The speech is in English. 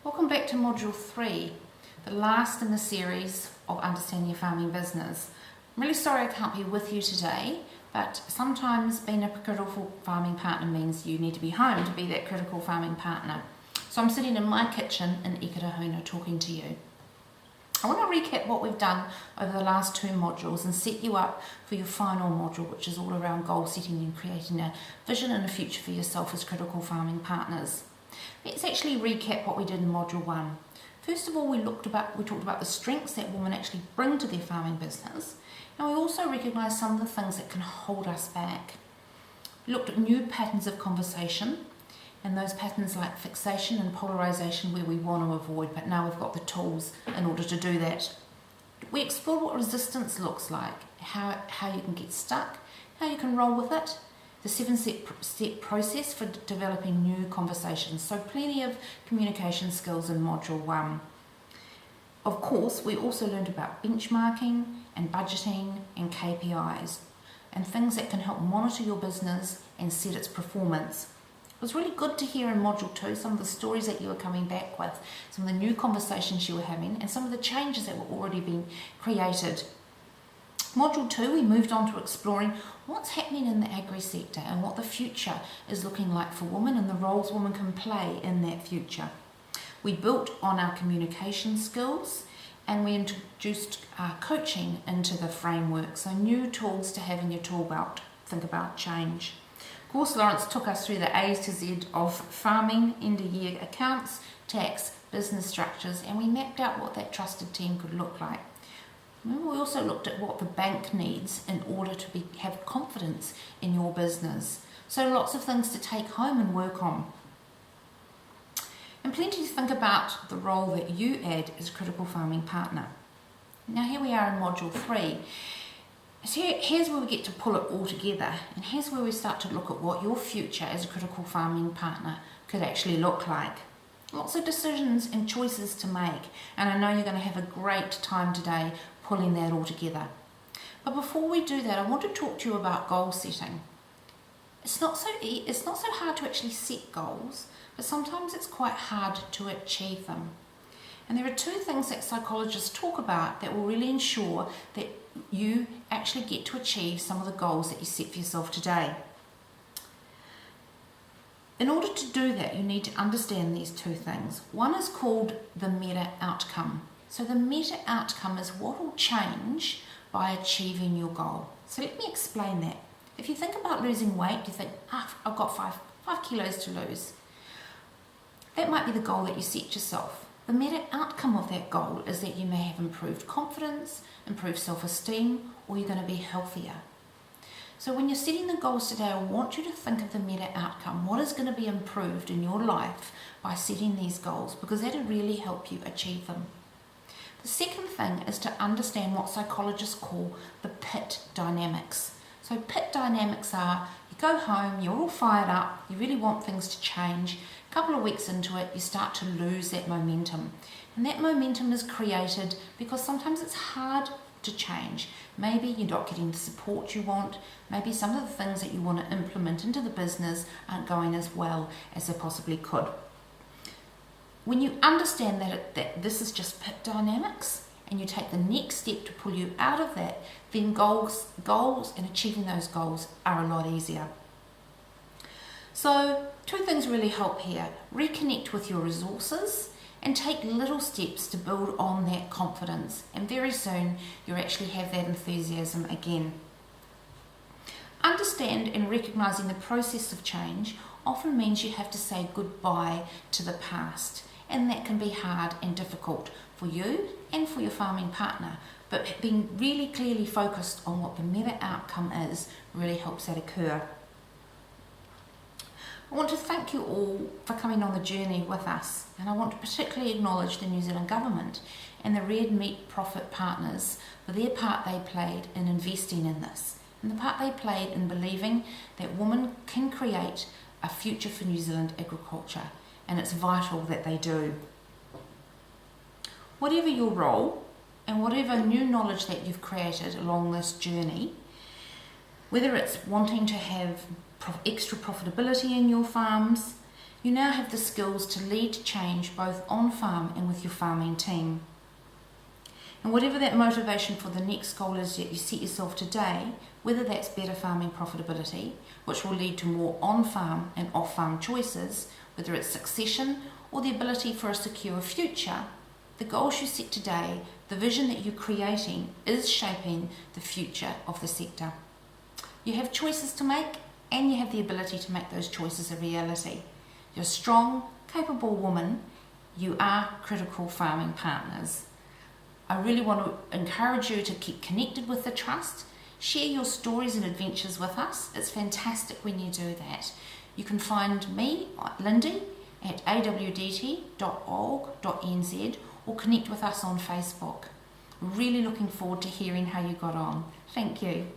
Welcome back to Module 3, the last in the series of Understanding Your Farming Business. I'm really sorry I can't be with you today, but sometimes being a critical farming partner means you need to be home to be that critical farming partner. So I'm sitting in my kitchen in Ikitahuna talking to you. I want to recap what we've done over the last two modules and set you up for your final module, which is all around goal setting and creating a vision and a future for yourself as critical farming partners. Let's actually recap what we did in Module 1. First of all, we talked about the strengths that women actually bring to their farming business, and we also recognised some of the things that can hold us back. We looked at new patterns of conversation, and those patterns like fixation and polarisation where we want to avoid, but now we've got the tools in order to do that. We explored what resistance looks like, how you can get stuck, how you can roll with it, the 7-step process for developing new conversations. So plenty of communication skills in Module 1. Of course, we also learned about benchmarking and budgeting and KPIs and things that can help monitor your business and set its performance. It was really good to hear in Module 2 some of the stories that you were coming back with, some of the new conversations you were having, and some of the changes that were already being created. Module 2, we moved on to exploring what's happening in the agri sector and what the future is looking like for women and the roles women can play in that future. We built on our communication skills and we introduced coaching into the framework, so new tools to have in your tool belt. Think about change. Of course, Lawrence took us through the A to Z of farming, end-of-year accounts, tax, business structures, and we mapped out what that trusted team could look like. We also looked at what the bank needs in order to have confidence in your business. So lots of things to take home and work on. And plenty to think about the role that you add as a critical farming partner. Now here we are in Module 3. So here's where we get to pull it all together, and here's where we start to look at what your future as a critical farming partner could actually look like. Lots of decisions and choices to make, and I know you're going to have a great time today pulling that all together. But before we do that, I want to talk to you about goal setting. It's not so hard to actually set goals, but sometimes it's quite hard to achieve them. And there are two things that psychologists talk about that will really ensure that you actually get to achieve some of the goals that you set for yourself today. In order to do that, you need to understand these two things. One is called the meta outcome. So the meta outcome is what will change by achieving your goal. So let me explain that. If you think about losing weight, you think, I've got 5 kilos to lose. That might be the goal that you set yourself. The meta outcome of that goal is that you may have improved confidence, improved self-esteem, or you're going to be healthier. So when you're setting the goals today, I want you to think of the meta outcome. What is going to be improved in your life by setting these goals? Because that'll really help you achieve them. The second thing is to understand what psychologists call the pit dynamics. So pit dynamics are, you go home, you're all fired up, you really want things to change. A couple of weeks into it, you start to lose that momentum. And that momentum is created because sometimes it's hard to change. Maybe you're not getting the support you want. Maybe some of the things that you want to implement into the business aren't going as well as they possibly could. When you understand that this is just pit dynamics and you take the next step to pull you out of that, then goals and achieving those goals are a lot easier. So two things really help here. Reconnect with your resources and take little steps to build on that confidence, and very soon you'll actually have that enthusiasm again. Understand and recognizing the process of change often means you have to say goodbye to the past, and that can be hard and difficult for you and for your farming partner, but being really clearly focused on what the meta outcome is really helps that occur. I want to thank you all for coming on the journey with us, and I want to particularly acknowledge the New Zealand Government and the Red Meat Profit Partners for their part they played in investing in this, and the part they played in believing that women can create a future for New Zealand agriculture, and it's vital that they do. Whatever your role and whatever new knowledge that you've created along this journey, whether it's wanting to have extra profitability in your farms, You now have the skills to lead change both on farm and with your farming team. And whatever that motivation for the next goal is that you set yourself today, whether that's better farming profitability, which will lead to more on-farm and off-farm choices, whether it's succession or the ability for a secure future, the goals you set today, the vision that you're creating, is shaping the future of the sector. You have choices to make, and you have the ability to make those choices a reality. You're a strong, capable woman. You are critical farming partners. I really want to encourage you to keep connected with the Trust. Share your stories and adventures with us. It's fantastic when you do that. You can find me, Lindy, at awdt.org.nz or connect with us on Facebook. Really looking forward to hearing how you got on. Thank you.